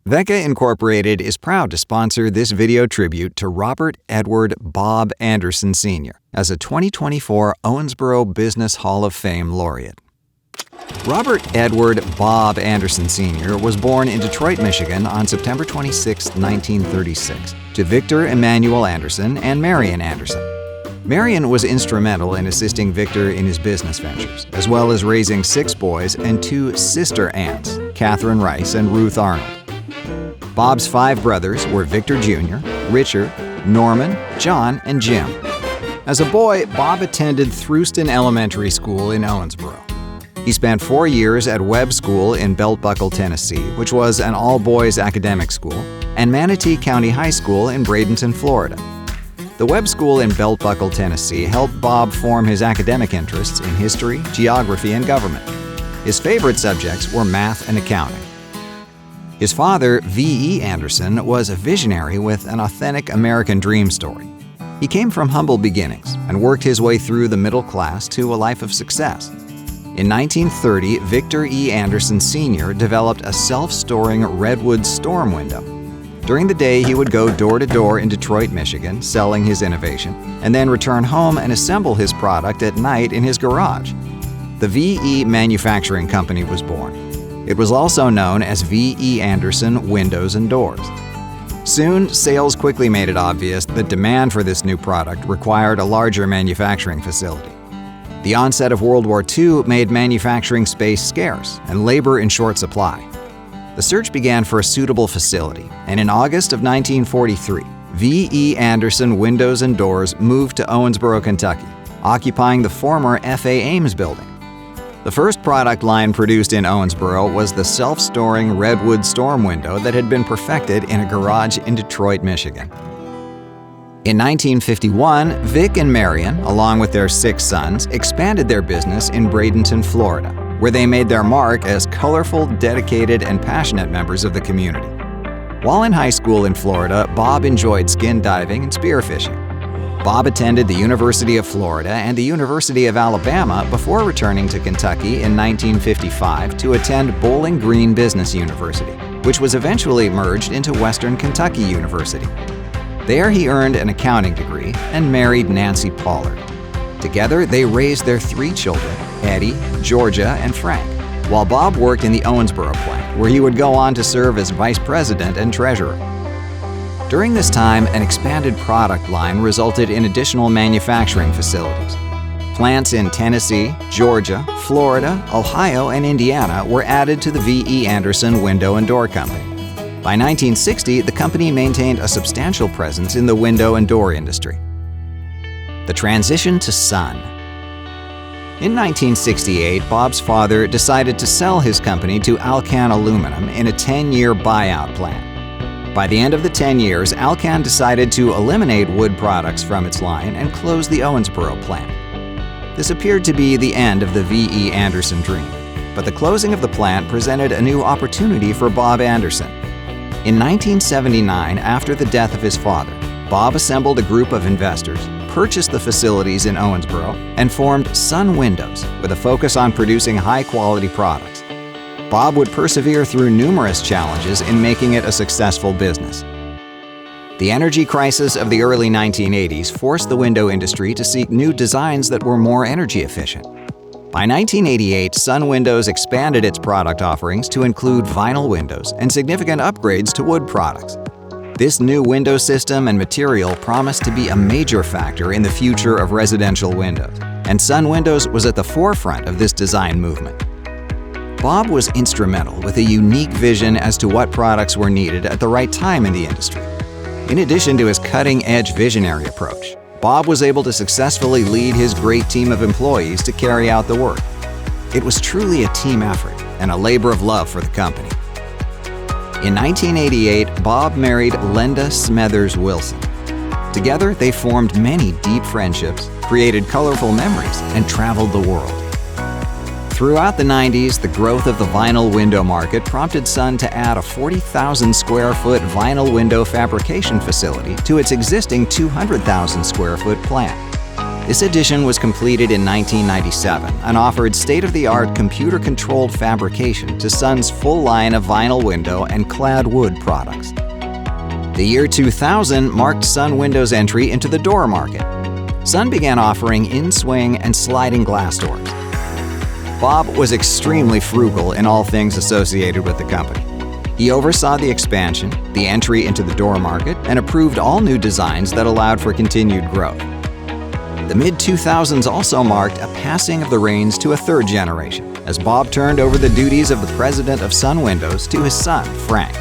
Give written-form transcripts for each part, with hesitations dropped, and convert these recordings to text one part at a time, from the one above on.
VECA Incorporated is proud to sponsor this video tribute to Robert Edward Bob Anderson Sr. as a 2024 Owensboro Business Hall of Fame laureate. Robert Edward Bob Anderson Sr. was born in Detroit, Michigan on September 26, 1936, to Victor Emmanuel Anderson and Marion Anderson. Marion was instrumental in assisting Victor in his business ventures, as well as raising 6 boys and 2 sister aunts, Catherine Rice and Ruth Arnold. Bob's 5 brothers were Victor Jr., Richard, Norman, John, and Jim. As a boy, Bob attended Thruston Elementary School in Owensboro. He spent 4 years at Webb School in Belt Buckle, Tennessee, which was an all-boys academic school, and Manatee County High School in Bradenton, Florida. The Webb School in Belt Buckle, Tennessee helped Bob form his academic interests in history, geography, and government. His favorite subjects were math and accounting. His father, V.E. Anderson, was a visionary with an authentic American dream story. He came from humble beginnings and worked his way through the middle class to a life of success. In 1930, Victor E. Anderson Sr. developed a self-storing redwood storm window. During the day, he would go door to door in Detroit, Michigan, selling his innovation, and then return home and assemble his product at night in his garage. The V.E. Manufacturing Company was born. It was also known as V.E. Anderson Windows and Doors. Soon, sales quickly made it obvious that demand for this new product required a larger manufacturing facility. The onset of World War II made manufacturing space scarce and labor in short supply. The search began for a suitable facility, and in August of 1943, V.E. Anderson Windows and Doors moved to Owensboro, Kentucky, occupying the former F.A. Ames building. The first product line produced in Owensboro was the self-storing redwood storm window that had been perfected in a garage in Detroit, Michigan. In 1951, Vic and Marion, along with their 6 sons, expanded their business in Bradenton, Florida, where they made their mark as colorful, dedicated, and passionate members of the community. While in high school in Florida, Bob enjoyed skin diving and spearfishing. Bob attended the University of Florida and the University of Alabama before returning to Kentucky in 1955 to attend Bowling Green Business University, which was eventually merged into Western Kentucky University. There he earned an accounting degree and married Nancy Pollard. Together, they raised their 3 children, Eddie, Georgia, and Frank, while Bob worked in the Owensboro plant, where he would go on to serve as vice president and treasurer. During this time, an expanded product line resulted in additional manufacturing facilities. Plants in Tennessee, Georgia, Florida, Ohio, and Indiana were added to the V.E. Anderson Window and Door Company. By 1960, the company maintained a substantial presence in the window and door industry. The transition to Sun. In 1968, Bob's father decided to sell his company to Alcan Aluminum in a 10-year buyout plan. By the end of the 10 years, Alcan decided to eliminate wood products from its line and close the Owensboro plant. This appeared to be the end of the V.E. Anderson dream, but the closing of the plant presented a new opportunity for Bob Anderson. In 1979, after the death of his father, Bob assembled a group of investors, purchased the facilities in Owensboro, and formed Sun Windows with a focus on producing high-quality products. Bob would persevere through numerous challenges in making it a successful business. The energy crisis of the early 1980s forced the window industry to seek new designs that were more energy efficient. By 1988, Sun Windows expanded its product offerings to include vinyl windows and significant upgrades to wood products. This new window system and material promised to be a major factor in the future of residential windows, and Sun Windows was at the forefront of this design movement. Bob was instrumental with a unique vision as to what products were needed at the right time in the industry. In addition to his cutting-edge visionary approach, Bob was able to successfully lead his great team of employees to carry out the work. It was truly a team effort and a labor of love for the company. In 1988, Bob married Linda Smethers Wilson. Together, they formed many deep friendships, created colorful memories, and traveled the world. Throughout the 90s, the growth of the vinyl window market prompted Sun to add a 40,000 square foot vinyl window fabrication facility to its existing 200,000 square foot plant. This addition was completed in 1997 and offered state-of-the-art computer-controlled fabrication to Sun's full line of vinyl window and clad wood products. The year 2000 marked Sun Windows' entry into the door market. Sun began offering in-swing and sliding glass doors. Bob was extremely frugal in all things associated with the company. He oversaw the expansion, the entry into the door market, and approved all new designs that allowed for continued growth. The mid-2000s also marked a passing of the reins to a third generation, as Bob turned over the duties of the president of Sun Windows to his son, Frank.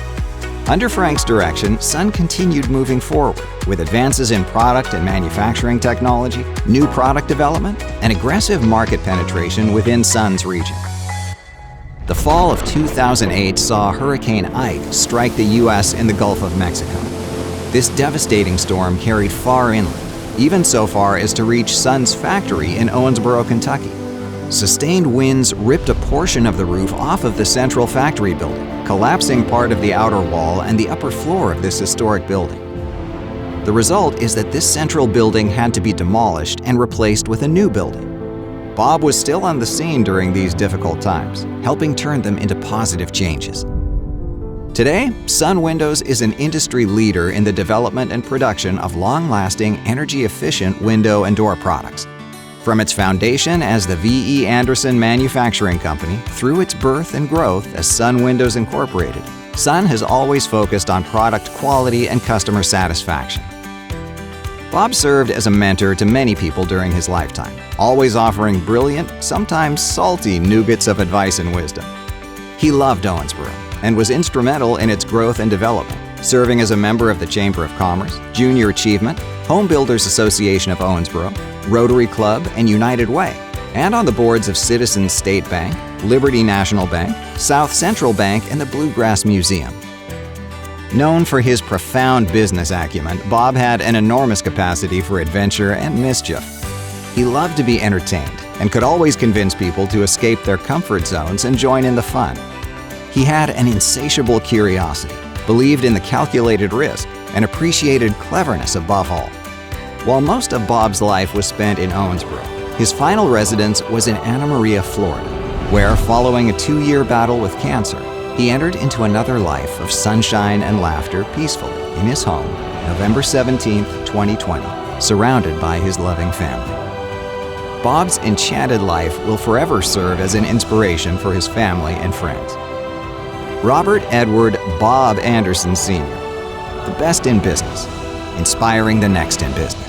Under Frank's direction, Sun continued moving forward with advances in product and manufacturing technology, new product development, and aggressive market penetration within Sun's region. The fall of 2008 saw Hurricane Ike strike the U.S. in the Gulf of Mexico. This devastating storm carried far inland, even so far as to reach Sun's factory in Owensboro, Kentucky. Sustained winds ripped a portion of the roof off of the central factory building, collapsing part of the outer wall and the upper floor of this historic building. The result is that this central building had to be demolished and replaced with a new building. Bob was still on the scene during these difficult times, helping turn them into positive changes. Today, Sun Windows is an industry leader in the development and production of long-lasting, energy-efficient window and door products. From its foundation as the V.E. Anderson Manufacturing Company through its birth and growth as Sun Windows Incorporated, Sun has always focused on product quality and customer satisfaction. Bob served as a mentor to many people during his lifetime, always offering brilliant, sometimes salty nuggets of advice and wisdom. He loved Owensboro and was instrumental in its growth and development, serving as a member of the Chamber of Commerce, Junior Achievement, Home Builders Association of Owensboro, Rotary Club, and United Way, and on the boards of Citizens State Bank, Liberty National Bank, South Central Bank, and the Bluegrass Museum. Known for his profound business acumen, Bob had an enormous capacity for adventure and mischief. He loved to be entertained and could always convince people to escape their comfort zones and join in the fun. He had an insatiable curiosity, believed in the calculated risk, and appreciated cleverness above all. While most of Bob's life was spent in Owensboro, his final residence was in Anna Maria, Florida, where, following a 2-year battle with cancer, he entered into another life of sunshine and laughter peacefully in his home, November 17, 2020, surrounded by his loving family. Bob's enchanted life will forever serve as an inspiration for his family and friends. Robert Edward Bob Anderson Sr., the best in business, inspiring the next in business.